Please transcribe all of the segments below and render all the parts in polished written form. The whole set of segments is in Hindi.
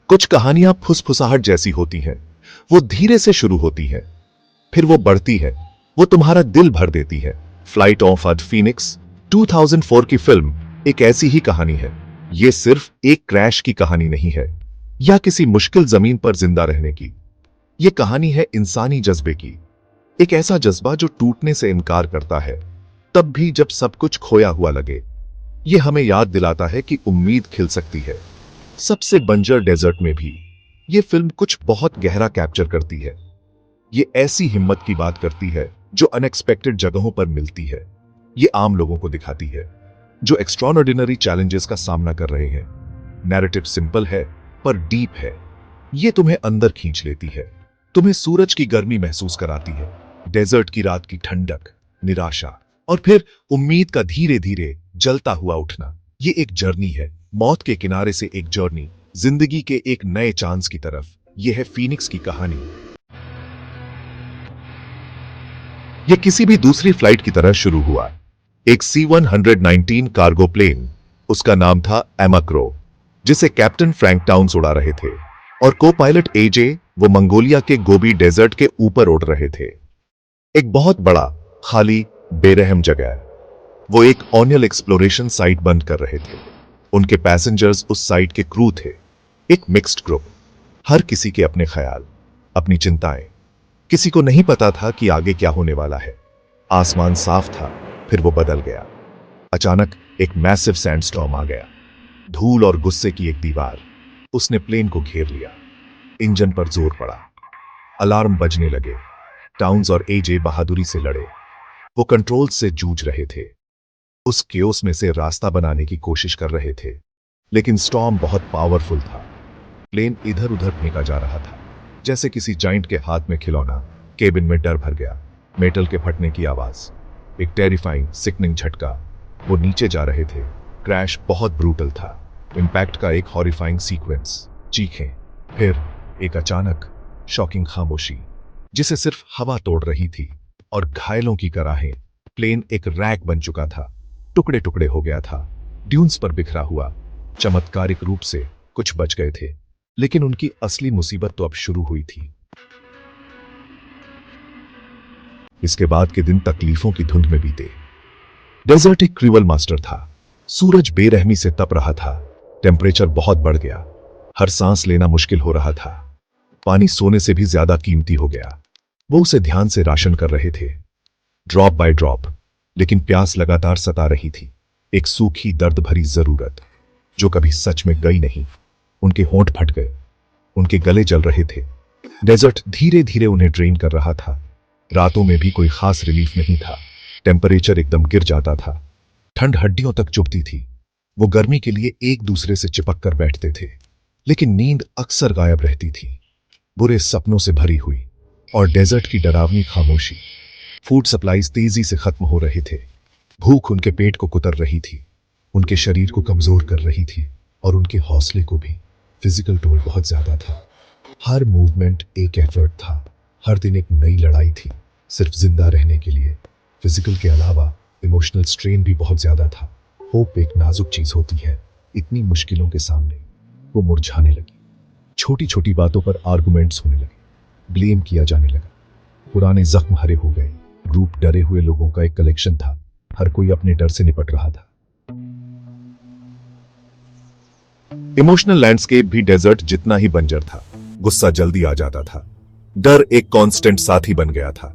कुछ कहानियां फुसफुसाहट जैसी होती हैं। वो धीरे से शुरू होती हैं, फिर वो बढ़ती है, वो तुम्हारा दिल भर देती है। फ्लाइट ऑफ द फीनिक्स 2004 की फिल्म एक ऐसी ही कहानी है। ये सिर्फ एक क्रैश की कहानी नहीं है या किसी मुश्किल जमीन पर जिंदा रहने की। ये कहानी है इंसानी जज्बे की। एक ऐसा जज्बा जो टूटने से इनकार करता है, तब भी जब सब कुछ खोया हुआ लगे। ये हमें याद दिलाता है कि उम्मीद खिल सकती है, सबसे बंजर डेजर्ट में भी। ये फिल्म कुछ बहुत गहरा कैप्चर करती है। ये ऐसी हिम्मत की बात करती है जो अनएक्सपेक्टेड जगहों पर मिलती है। ये आम लोगों को दिखाती है जो एक्स्ट्राऑर्डिनरी चैलेंजेस का सामना कर रहे हैं। नैरेटिव सिंपल है पर डीप है। ये तुम्हें अंदर खींच लेती है, तुम्हें सूरज की गर्मी महसूस कराती है, डेजर्ट की रात की ठंडक, निराशा और फिर उम्मीद का धीरे धीरे जलता हुआ उठना। ये एक जर्नी है, मौत के किनारे से एक जर्नी, जिंदगी के एक नए चांस की तरफ। यह है फीनिक्स की कहानी। यह किसी भी दूसरी फ्लाइट की तरह शुरू हुआ। एक C-119 कार्गो प्लेन, उसका नाम था एमाक्रो, जिसे कैप्टन फ्रैंक टाउन्स उड़ा रहे थे, और को पायलट AJ वो मंगोलिया के गोबी डेजर्ट के ऊपर उड़ रहे थे। एक बहुत बड़ा, खाली, बेरहम जगह। वो एक ऑनियल एक्सप्लोरेशन साइट बंद कर रहे थे। उनके पैसेंजर्स उस साइट के क्रू थे, एक मिक्स्ड ग्रुप। हर किसी के अपने ख्याल, अपनी चिंताएं। किसी को नहीं पता था कि आगे क्या होने वाला है। आसमान साफ था, फिर वो बदल गया। अचानक एक मैसिव सैंडस्टॉर्म आ गया, धूल और गुस्से की एक दीवार। उसने प्लेन को घेर लिया। इंजन पर जोर पड़ा, अलार्म बजने लगे। टाउन्स और AJ बहादुरी से लड़े। वो कंट्रोल से जूझ रहे थे, उस केओस में से रास्ता बनाने की कोशिश कर रहे थे, लेकिन स्टॉर्म बहुत पावरफुल था। प्लेन इधर उधर फेंका जा रहा था, जैसे किसी जाइंट के हाथ में खिलौना। केबिन में डर भर गया, मेटल के फटने की आवाज, एक टेरिफाइंग सिकनिंग झटका। वो नीचे जा रहे थे। क्रैश बहुत ब्रूटल था, इंपैक्ट का एक हॉरिफाइंग सीक्वेंस, चीखें, फिर एक अचानक शॉकिंग खामोशी जिसे सिर्फ हवा तोड़ रही थी, और घायलों की कराहें। प्लेन एक रैक बन चुका था, टुकड़े टुकड़े हो गया था, ड्यून्स पर बिखरा हुआ। चमत्कारिक रूप से कुछ बच गए थे, लेकिन उनकी असली मुसीबत तो अब शुरू हुई थी। इसके बाद के दिन तकलीफों की धुंध में बीते। डेजर्ट एक क्रूअल मास्टर था। सूरज बेरहमी से तप रहा था, टेम्परेचर बहुत बढ़ गया, हर सांस लेना मुश्किल हो रहा था। पानी सोने से भी ज्यादा कीमती हो गया। वो उसे ध्यान से राशन कर रहे थे, ड्रॉप बाय ड्रॉप, लेकिन प्यास लगातार सता रही थी। एक सूखी दर्द भरी जरूरत जो कभी सच में गई नहीं। उनके होंठ फट गए, उनके गले जल रहे थे। डेजर्ट धीरे धीरे उन्हें ड्रेन कर रहा था। रातों में भी कोई खास रिलीफ नहीं था। टेम्परेचर एकदम गिर जाता था, ठंड हड्डियों तक चुभती थी। वो गर्मी के लिए एक दूसरे से चिपक कर बैठते थे, लेकिन नींद अक्सर गायब रहती थी, बुरे सपनों से भरी हुई। और डेजर्ट की डरावनी खामोशी। फूड सप्लाईज तेजी से खत्म हो रहे थे। भूख उनके पेट को कुतर रही थी, उनके शरीर को कमजोर कर रही थी, और उनके हौसले को भी। फिजिकल टोल बहुत ज्यादा था। हर मूवमेंट एक एफर्ट था, हर दिन एक नई लड़ाई थी, सिर्फ जिंदा रहने के लिए। फिजिकल के अलावा इमोशनल स्ट्रेन भी बहुत ज्यादा था। होप एक नाजुक चीज होती है, इतनी मुश्किलों के सामने वो मुरझाने लगी। छोटी छोटी बातों पर आर्गुमेंट्स होने लगे, ब्लेम किया जाने लगा। पुराने जख्म हरे हो गए। ग्रुप डरे हुए लोगों का एक कलेक्शन था, हर कोई अपने डर से निपट रहा था। इमोशनल लैंडस्केप भी डेजर्ट जितना ही बंजर था। गुस्सा जल्दी आ जाता था, डर एक कांस्टेंट साथी बन गया था,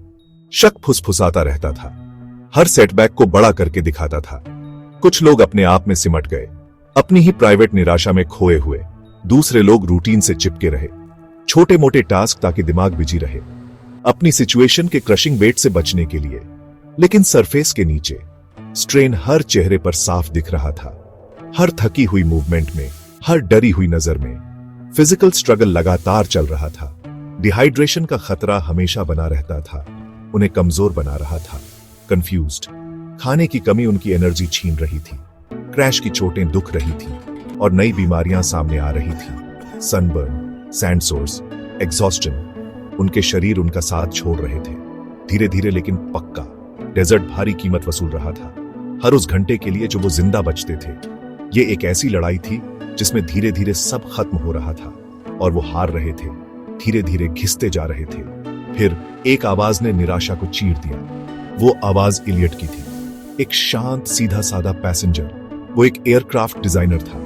शक फुसफुसाता रहता था, हर सेटबैक को बड़ा करके दिखाता था। कुछ लोग अपने आप में सिमट गए, अपनी ही प्राइवेट निराशा में खोए हुए। दूसरे लोग रूटीन से चिपके रहे, छोटे मोटे टास्क ताकि दिमाग बिजी रहे, अपनी सिचुएशन के क्रशिंग वेट से बचने के लिए। लेकिन सरफेस के नीचे स्ट्रेन हर चेहरे पर साफ दिख रहा था, हर थकी हुई मूवमेंट में, हर डरी हुई नजर में। फिजिकल स्ट्रगल लगातार चल रहा था। डिहाइड्रेशन का खतरा हमेशा बना रहता था, उन्हें कमजोर बना रहा था, कंफ्यूज्ड। खाने की कमी उनकी एनर्जी छीन रही थी, क्रैश की चोटें दुख रही थी, और नई बीमारियां सामने आ रही थी। Sunburn, sand source, exhaustion. उनके शरीर उनका साथ छोड़ रहे थे, धीरे धीरे लेकिन पक्का। डेजर्ट भारी कीमत वसूल रहा था, हर उस घंटे के लिए जो वो जिंदा बचते थे। ये एक ऐसी लड़ाई थी जिसमें धीरे धीरे सब खत्म हो रहा था, और वो हार रहे थे, धीरे धीरे घिसते जा रहे थे। फिर एक आवाज ने निराशा को चीर दिया। वो आवाज इलियट की थी, एक शांत सीधा सादा पैसेंजर। वो एक एयरक्राफ्ट डिजाइनर था।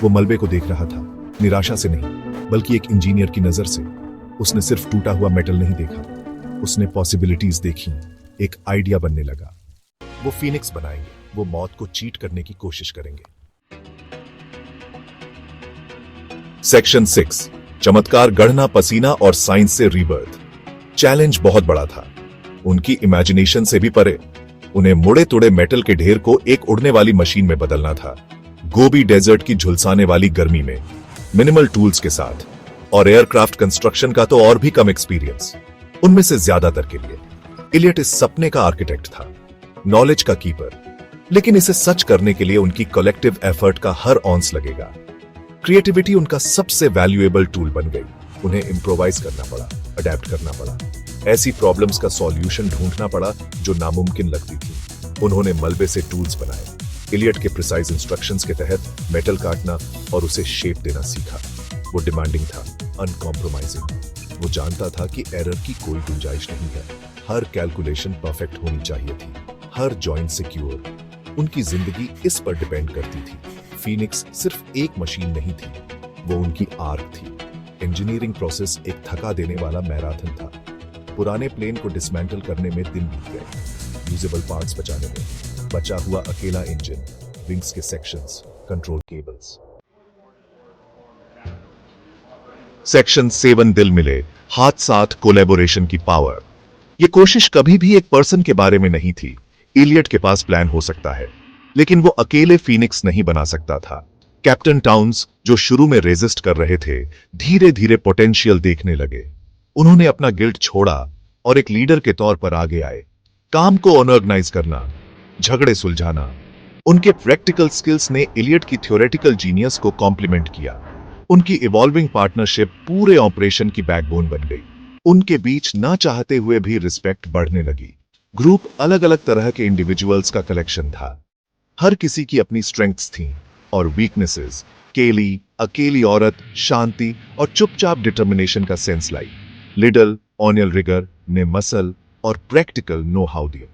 वो मलबे को देख रहा था, निराशा से नहीं बल्कि एक इंजीनियर की नजर से। उसने सिर्फ टूटा हुआ मेटल नहीं देखा, उसने पॉसिबिलिटीज देखी। एक आइडिया बनने लगा। वो फीनिक्स बनाएंगे, वो मौत को चीट करने की कोशिश करेंगे। सेक्शन 6, चमत्कार गढ़ना, पसीना और साइंस से रीबर्थ। चैलेंज बहुत बड़ा था, उनकी इमेजिनेशन से भी परे। उन्हें मुड़े तुड़े मेटल के ढेर को एक उड़ने वाली मशीन में बदलना था, गोबी डेजर्ट की झुलसाने वाली गर्मी में, मिनिमल टूल्स के साथ। और एयरक्राफ्ट कंस्ट्रक्शन का तो और भी कम एक्सपीरियंस। उनमें से ज्यादातर के लिए इलियट इस सपने का आर्किटेक्ट था, नॉलेज का कीपर। लेकिन इसे सच करने के लिए उनकी कलेक्टिव एफर्ट का हर ऑन्स लगेगा। क्रिएटिविटी उनका सबसे वैल्यूएबल टूल बन गई। उन्हें इम्प्रोवाइज करना पड़ा, अडेप्ट करना पड़ा, ऐसी प्रॉब्लम्स का सॉल्यूशन ढूंढना पड़ा जो नामुमकिन लगती थी। उन्होंने मलबे से टूल्स बनाए, इलियट के प्रिसाइज इंस्ट्रक्शंस के तहत मेटल काटना और उसे शेप देना सीखा। वो डिमांडिंग था, अनकॉम्प्रोमाइजिंग। वो जानता था कि एरर की कोई गुंजाइश नहीं है। हर कैलकुलेशन परफेक्ट होनी चाहिए थी, हर जॉइंट सिक्योर। उनकी जिंदगी इस पर डिपेंड करती थी। फीनिक्स सिर्फ एक मशीन नहीं थी, वो उनकी आर्क थी। इंजीनियरिंग प्रोसेस एक थका देने वाला मैराथन था। पुराने प्लेन को डिसमेंटल करने में दिन बीत गए, यूजेबल पार्ट्स बचाने में। बचा हुआ अकेला इंजन, विंग्स के सेक्शंस, कंट्रोल केबल्स। सेक्शन 7, दिल मिले, हाथ साथ कोलैबोरेशन की पावर। यह कोशिश कभी भी एक पर्सन के बारे में नहीं थी। इलियट के पास प्लान हो सकता है, लेकिन वो अकेले फीनिक्स नहीं बना सकता था। कैप्टन टाउन्स, जो शुरू में रेजिस्ट कर रहे थे, धीरे धीरे पोटेंशियल देखने लगे। उन्होंने अपना गिल्ड छोड़ा और एक लीडर के तौर पर आगे आए। काम को ऑर्गेनाइज करना, झगड़े सुलझाना। उनके प्रैक्टिकल स्किल्स ने इलियट की थ्योरेटिकल जीनियस को कॉम्प्लीमेंट किया। उनकी इवॉल्विंग पार्टनरशिप पूरे ऑपरेशन की बैकबोन बन गई। उनके बीच ना चाहते हुए भी रिस्पेक्ट बढ़ने लगी। ग्रुप अलग अलग तरह के इंडिविजुअल्स का कलेक्शन था। हर किसी की अपनी स्ट्रेंथ्स थीं और वीकनेसेस। केली, अकेली औरत, शांति और चुपचाप डिटर्मिनेशन का सेंस लाई। लिडल, ऑनियल रिगर ने मसल और प्रैक्टिकल नो हाउ दिया।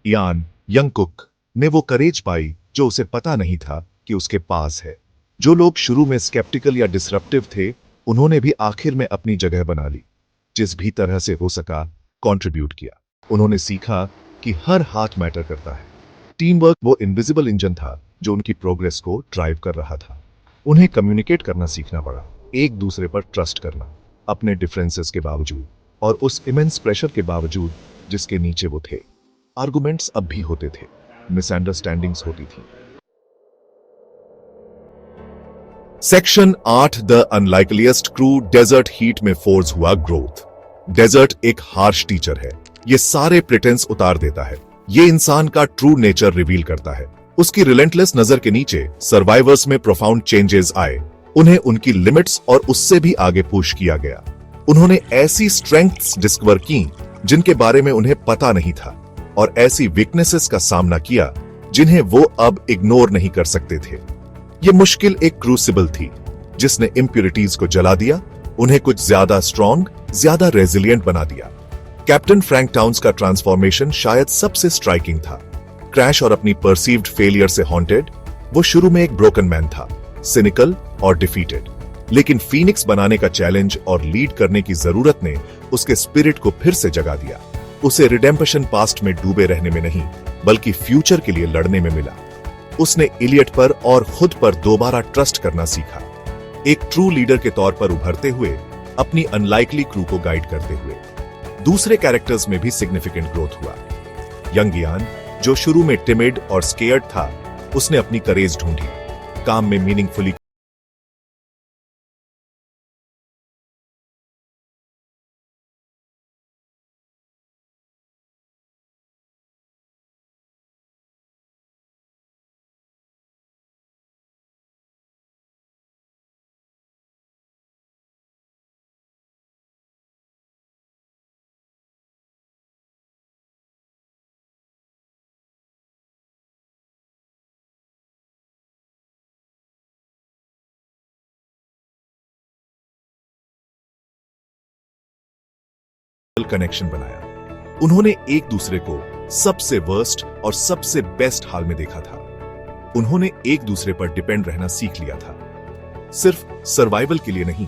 यान, यंग कुक ने वो करेज पाई जो उसे पता नहीं था कि उसके पास है। जो लोग शुरू में स्केप्टिकल या डिसरप्टिव थे, उन्होंने भी आखिर में अपनी जगह बना ली। जिस भी तरह से हो सका, कंट्रीब्यूट किया। उन्होंने सीखा कि हर हाथ मैटर करता है। टीम वर्क वो इनविजिबल इंजन था जो उनकी प्रोग्रेस को ड्राइव कर रहा था। उन्हें कम्युनिकेट करना सीखना पड़ा, एक दूसरे पर ट्रस्ट करना, अपने डिफरेंसेस के बावजूद और उस इमेंस प्रेशर के बावजूद जिसके नीचे वो थे। आर्गुमेंट्स अब भी होते थे, मिसअंडरस्टैंडिंग्स होती थी। Section 8, the unlikeliest crew, desert heat में फोर्स हुआ ग्रोथ। डेजर्ट एक हार्श टीचर है। ये सारे प्रिटेंस उतार देता है। ये इंसान का ट्रू नेचर रिवील करता है। उसकी रिलेंटलेस नजर के नीचे सर्वाइवर्स में प्रोफाउंड चेंजेस आए। उन्हें उनकी लिमिट्स और उससे भी आगे पुश किया गया। उन्होंने ऐसी स्ट्रेंथ्स डिस्कवर की जिनके बारे में उन्हें पता नहीं था, और ऐसी वीकनेसेस का सामना किया जिन्हें वो अब इग्नोर नहीं कर सकते थे। यह मुश्किल एक क्रूसिबल थी जिसने इम्प्यूरिटीज को जला दिया, उन्हें कुछ ज्यादा स्ट्रॉन्ग, ज्यादा रेजिलिएंट बना दिया। कैप्टन फ्रैंक टाउन्स का ट्रांसफॉर्मेशन शायद सबसे स्ट्राइकिंग था। क्रैश और अपनी परसीव्ड फेलियर से हॉन्टेड, वो शुरू में एक ब्रोकन मैन था, सिनिकल और डिफीटेड। लेकिन फीनिक्स बनाने का चैलेंज और लीड करने की जरूरत ने उसके स्पिरिट को फिर से जगा दिया। उसे रिडेम्पशन पास्ट में डूबे रहने में नहीं, बल्कि फ्यूचर के लिए लड़ने में मिला। उसने इलियट पर और खुद पर दोबारा ट्रस्ट करना सीखा, एक ट्रू लीडर के तौर पर उभरते हुए, अपनी अनलाइकली क्रू को गाइड करते हुए। दूसरे कैरेक्टर्स में भी सिग्निफिकेंट ग्रोथ हुआ। यंग यान, जो शुरू में टिमिड और स्केयर्ड था, उसने अपनी करेज ढूंढी, काम में मीनिंगफुली कनेक्शन बनाया। उन्होंने एक दूसरे को सबसे वर्स्ट और सबसे बेस्ट हाल में देखा था। उन्होंने एक दूसरे पर डिपेंड रहना सीख लिया था, सिर्फ सर्वाइवल के लिए नहीं